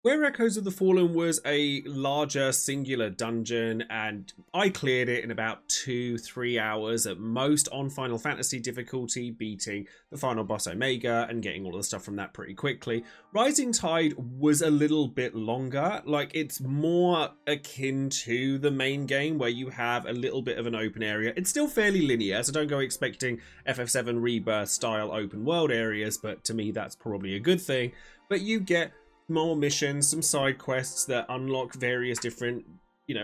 Where Echoes of the Fallen was a larger singular dungeon, and I cleared it in about 2-3 hours at most on Final Fantasy difficulty, beating the final boss Omega and getting all of the stuff from that pretty quickly. Rising Tide was a little bit longer, like it's more akin to the main game where you have a little bit of an open area. It's still fairly linear, so don't go expecting FF7 Rebirth style open world areas, but to me that's probably a good thing. But you get more missions, some side quests that unlock various different,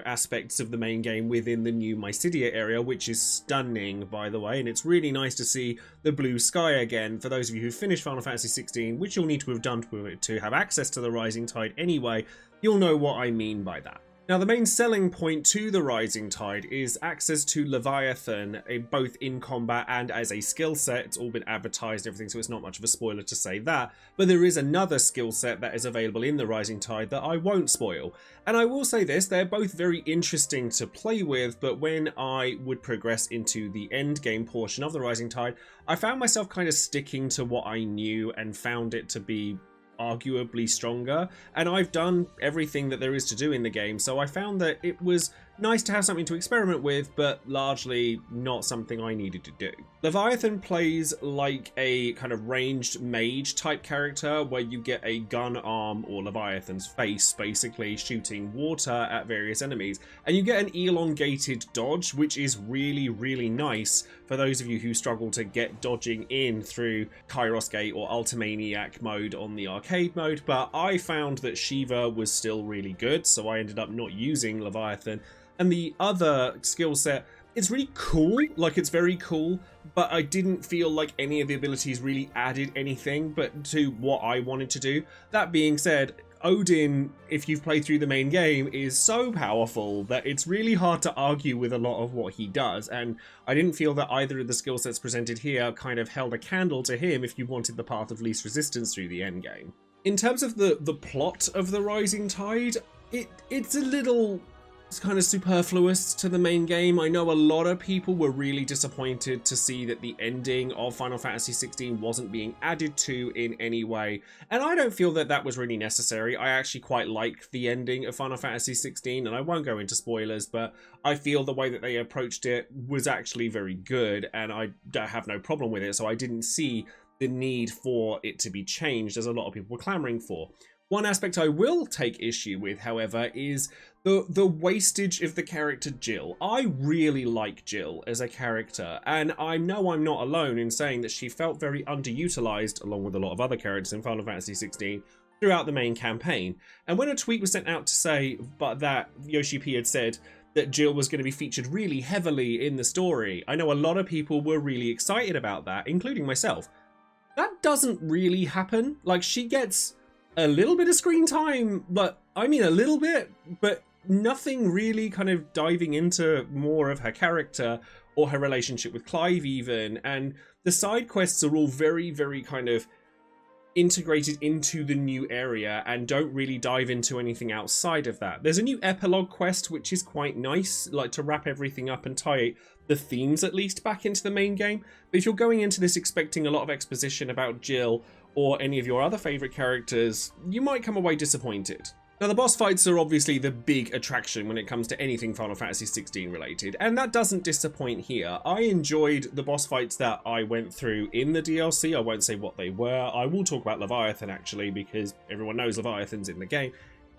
aspects of the main game within the new Mysidia area, which is stunning, by the way. And it's really nice to see the blue sky again. For those of you who finished Final Fantasy 16, which you'll need to have done to have access to the Rising Tide anyway, you'll know what I mean by that. Now, the main selling point to the Rising Tide is access to Leviathan, both in combat and as a skill set. It's all been advertised and everything, so it's not much of a spoiler to say that. But there is another skill set that is available in the Rising Tide that I won't spoil. And I will say this, they're both very interesting to play with, but when I would progress into the end game portion of the Rising Tide, I found myself kind of sticking to what I knew and found it to be arguably stronger, and I've done everything that there is to do in the game, so I found that it was nice to have something to experiment with, but largely not something I needed to do. Leviathan plays like a kind of ranged mage type character where you get a gun arm or Leviathan's face basically shooting water at various enemies, and you get an elongated dodge, which is really nice for those of you who struggle to get dodging in through Kairos Gate or Ultimaniac mode on the arcade mode. But I found that Shiva was still really good, so I ended up not using Leviathan. And the other skill set, it's really cool, like it's very cool, but I didn't feel like any of the abilities really added anything but to what I wanted to do. That being said, Odin, if you've played through the main game, is so powerful that it's really hard to argue with a lot of what he does, and I didn't feel that either of the skill sets presented here kind of held a candle to him if you wanted the path of least resistance through the end game. In terms of the plot of the Rising Tide, it's a little kind of superfluous to the main game. I know a lot of people were really disappointed to see that the ending of Final Fantasy 16 wasn't being added to in any way, and I don't feel that that was really necessary. I actually quite like the ending of Final Fantasy 16, and I won't go into spoilers, but I feel the way that they approached it was actually very good, and I have no problem with it, so I didn't see the need for it to be changed as a lot of people were clamoring for. One aspect I will take issue with, however, is the wastage of the character Jill. I really like Jill as a character, and I know I'm not alone in saying that she felt very underutilized, along with a lot of other characters in Final Fantasy 16, throughout the main campaign. And when a tweet was sent out to say that Joesephyr had said that Jill was going to be featured really heavily in the story, I know a lot of people were really excited about that, including myself. That doesn't really happen. Like, she gets a little bit of screen time, but I mean a little bit, but nothing really kind of diving into more of her character or her relationship with Clive even. And the side quests are all very kind of integrated into the new area and don't really dive into anything outside of that. There's a new epilogue quest which is quite nice, like to wrap everything up and tie the themes at least back into the main game. But if you're going into this expecting a lot of exposition about Jill or any of your other favourite characters, you might come away disappointed. Now, the boss fights are obviously the big attraction when it comes to anything Final Fantasy 16 related, and that doesn't disappoint here. I enjoyed the boss fights that I went through in the DLC. I won't say what they were. I will talk about Leviathan actually, because everyone knows Leviathan's in the game.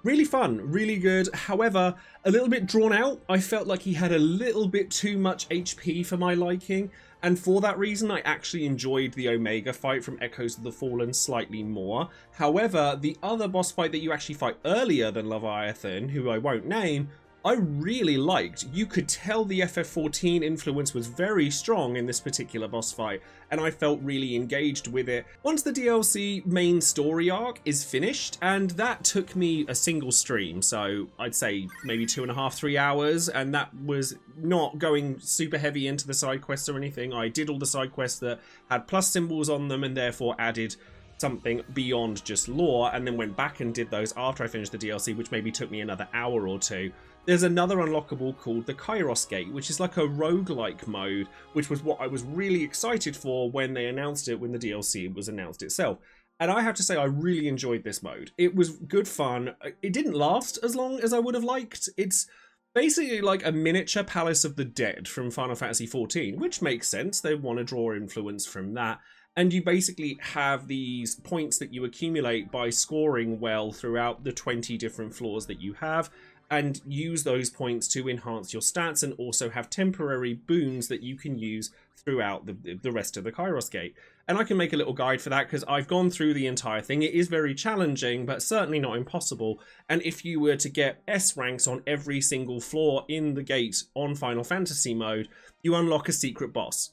Really fun, really good. However, a little bit drawn out. I felt like he had a little bit too much HP for my liking, and for that reason I actually enjoyed the Omega fight from Echoes of the Fallen slightly more. However, the other boss fight that you actually fight earlier than Leviathan, who I won't name, I really liked. You could tell the FF14 influence was very strong in this particular boss fight, and I felt really engaged with it. Once the DLC main story arc is finished, and that took me a single stream, so I'd say maybe 2.5-3 hours, and that was not going super heavy into the side quests or anything. I did all the side quests that had plus symbols on them and therefore added something beyond just lore, and then went back and did those after I finished the DLC, which maybe took me another hour or two. There's another unlockable called the Kairos Gate, which is like a roguelike mode, which was what I was really excited for when they announced it, when the DLC was announced itself. And I have to say, I really enjoyed this mode. It was good fun. It didn't last as long as I would have liked. It's basically like a miniature Palace of the Dead from Final Fantasy XIV, which makes sense. They want to draw influence from that. And you basically have these points that you accumulate by scoring well throughout the 20 different floors that you have, and use those points to enhance your stats, and also have temporary boons that you can use throughout the rest of the Kairos Gate. And I can make a little guide for that because I've gone through the entire thing. It is very challenging, but certainly not impossible. And if you were to get S ranks on every single floor in the gate on Final Fantasy mode, you unlock a secret boss.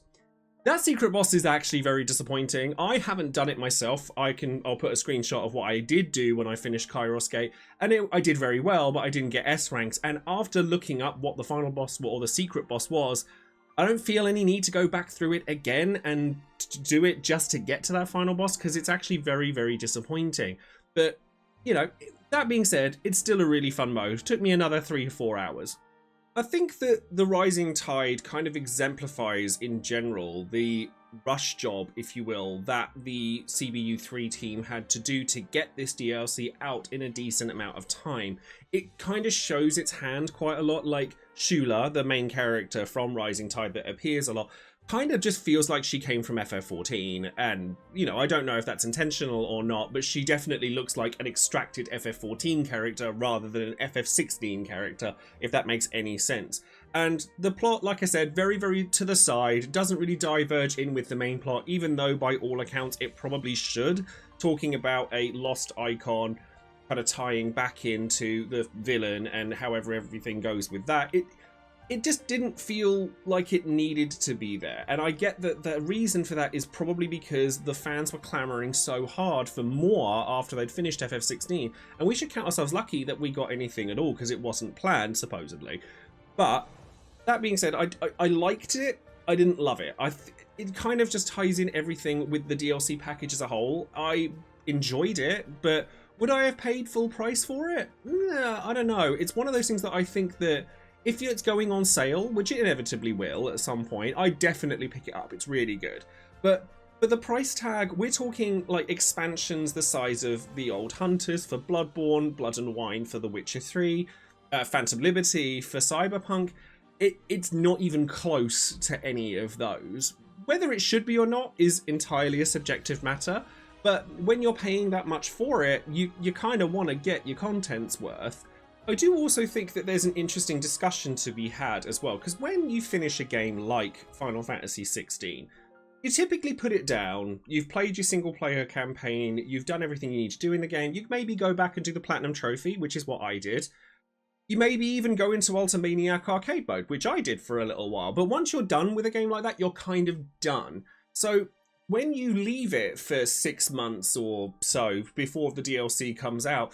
That secret boss is actually very disappointing. I haven't done it myself. I'll put a screenshot of what I did do when I finished Kairos Gate, and I did very well, but I didn't get S ranks. And after looking up what the final boss or the secret boss was, I don't feel any need to go back through it again and do it just to get to that final boss, because it's actually very, very disappointing. But, you know, that being said, it's still a really fun mode. It took me another 3 to 4 hours. I think that the Rising Tide kind of exemplifies in general the rush job, if you will, that the CBU3 team had to do to get this DLC out in a decent amount of time. It kind of shows its hand quite a lot, like Shula, the main character from Rising Tide that appears a lot, kind of just feels like she came from FF14, and, you know, I don't know if that's intentional or not, but she definitely looks like an extracted FF14 character rather than an FF16 character, if that makes any sense. And the plot, like I said, very, very to the side, doesn't really diverge in with the main plot, even though by all accounts it probably should, talking about a lost icon, kind of tying back into the villain and however everything goes with that. It just didn't feel like it needed to be there. And I get that the reason for that is probably because the fans were clamoring so hard for more after they'd finished FF16. And we should count ourselves lucky that we got anything at all, because it wasn't planned, supposedly. But that being said, I liked it. I didn't love it. It kind of just ties in everything with the DLC package as a whole. I enjoyed it, but would I have paid full price for it? Nah, I don't know. It's one of those things that I think that if it's going on sale, which it inevitably will at some point, I definitely pick it up. It's really good. But the price tag, we're talking like expansions the size of the Old Hunters for Bloodborne, Blood and Wine for The Witcher 3, Phantom Liberty for Cyberpunk. It's not even close to any of those. Whether it should be or not is entirely a subjective matter, but when you're paying that much for it, you kind of want to get your content's worth. I do also think that there's an interesting discussion to be had as well, because when you finish a game like Final Fantasy XVI, you typically put it down, you've played your single player campaign, you've done everything you need to do in the game, you maybe go back and do the Platinum Trophy, which is what I did. You maybe even go into Ultimaniac Arcade Mode, which I did for a little while, but once you're done with a game like that, you're kind of done. So when you leave it for 6 months or so before the DLC comes out,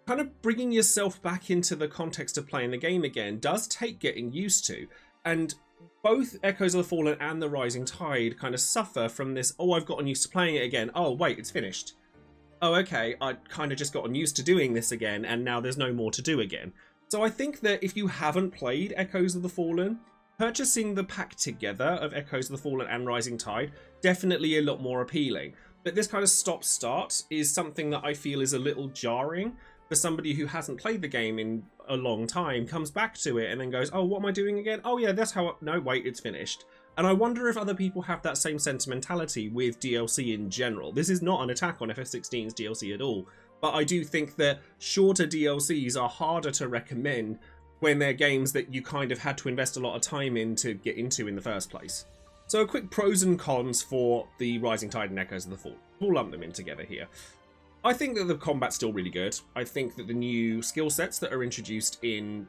kind of bringing yourself back into the context of playing the game again does take getting used to. And both Echoes of the Fallen and the Rising Tide kind of suffer from this, oh, I've gotten used to playing it again. Oh, wait, it's finished. Oh, okay, I kind of just gotten used to doing this again, and now there's no more to do again. So I think that if you haven't played Echoes of the Fallen, purchasing the pack together of Echoes of the Fallen and Rising Tide, definitely a lot more appealing. But this kind of stop-start is something that I feel is a little jarring for somebody who hasn't played the game in a long time, comes back to it and then goes, oh, what am I doing again? Oh yeah, that's how, no, wait, it's finished. And I wonder if other people have that same sentimentality with DLC in general. This is not an attack on FF16's DLC at all, but I do think that shorter DLCs are harder to recommend when they're games that you kind of had to invest a lot of time in to get into in the first place. So a quick pros and cons for the Rising Tide and Echoes of the Fall. We'll lump them in together here. I think that the combat's still really good. I think that the new skill sets that are introduced in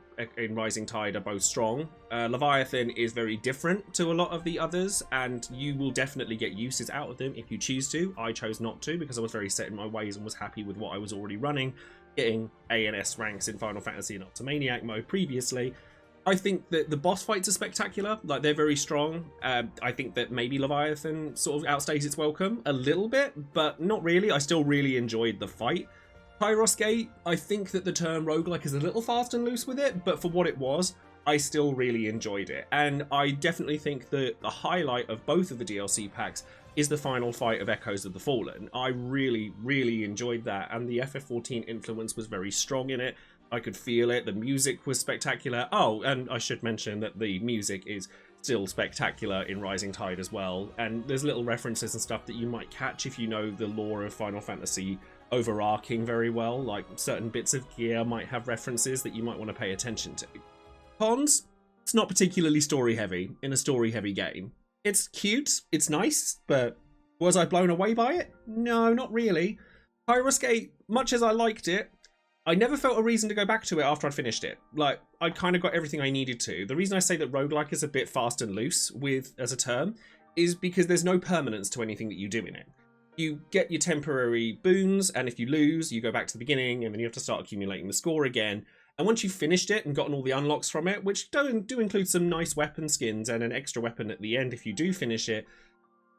Rising Tide are both strong. Leviathan is very different to a lot of the others, and you will definitely get uses out of them if you choose to. I chose not to because I was very set in my ways and was happy with what I was already running, getting A and S ranks in Final Fantasy and Ultimaniac mode previously. I think that the boss fights are spectacular, like they're very strong. I think that maybe Leviathan sort of outstays its welcome a little bit, but not really. I still really enjoyed the fight. Kairos Gate, I think that the term roguelike is a little fast and loose with it, but for what it was, I still really enjoyed it. And I definitely think that the highlight of both of the DLC packs is the final fight of Echoes of the Fallen. I really, really enjoyed that, and the FF14 influence was very strong in it. I could feel it. The music was spectacular. Oh, and I should mention that the music is still spectacular in Rising Tide as well. And there's little references and stuff that you might catch if you know the lore of Final Fantasy overarching very well. Like certain bits of gear might have references that you might want to pay attention to. Cons? It's not particularly story heavy in a story heavy game. It's cute, it's nice, but was I blown away by it? No, not really. Pyrrhus Gate, much as I liked it, I never felt a reason to go back to it after I'd finished it. Like, I kind of got everything I needed to. The reason I say that roguelike is a bit fast and loose as a term is because there's no permanence to anything that you do in it. You get your temporary boons, and if you lose, you go back to the beginning, and then you have to start accumulating the score again. And once you've finished it and gotten all the unlocks from it, which do include some nice weapon skins and an extra weapon at the end if you do finish it,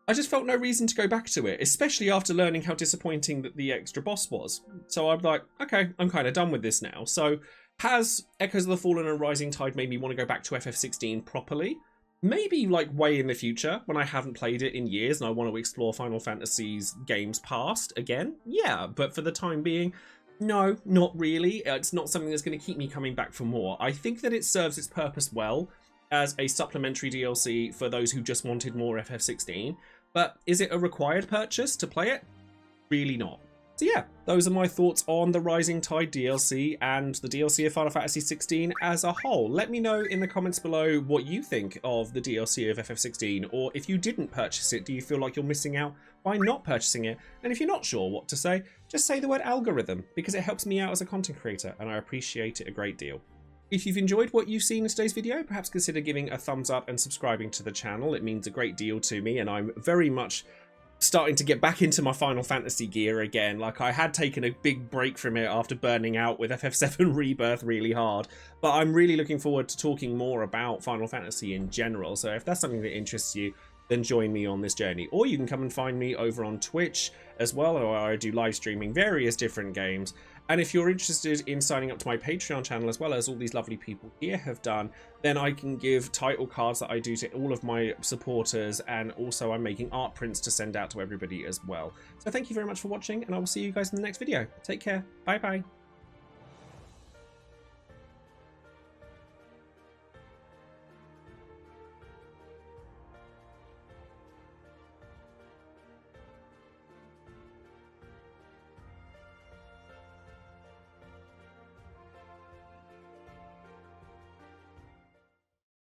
I just felt no reason to go back to it, especially after learning how disappointing that the extra boss was. So I'm like, okay, I'm kind of done with this now. So has Echoes of the Fallen and Rising Tide made me want to go back to FF16 properly? Maybe like way in the future when I haven't played it in years and I want to explore Final Fantasy's games past again. Yeah, but for the time being, no, not really. It's not something that's going to keep me coming back for more. I think that it serves its purpose well as a supplementary DLC for those who just wanted more FF16. But is it a required purchase to play it? Really not. So yeah, those are my thoughts on the Rising Tide DLC and the DLC of Final Fantasy 16 as a whole. Let me know in the comments below what you think of the DLC of FF16, or if you didn't purchase it, do you feel like you're missing out by not purchasing it? And if you're not sure what to say, just say the word algorithm, because it helps me out as a content creator and I appreciate it a great deal. If you've enjoyed what you've seen in today's video, perhaps consider giving a thumbs up and subscribing to the channel. It means a great deal to me, and I'm very much starting to get back into my Final Fantasy gear again. Like, I had taken a big break from it after burning out with FF7 Rebirth really hard, but I'm really looking forward to talking more about Final Fantasy in general. So if that's something that interests you, then join me on this journey. Or you can come and find me over on Twitch as well, where I do live streaming various different games. And if you're interested in signing up to my Patreon channel, as well as all these lovely people here have done, then I can give title cards that I do to all of my supporters, and also I'm making art prints to send out to everybody as well. So thank you very much for watching, and I will see you guys in the next video. Take care. Bye bye.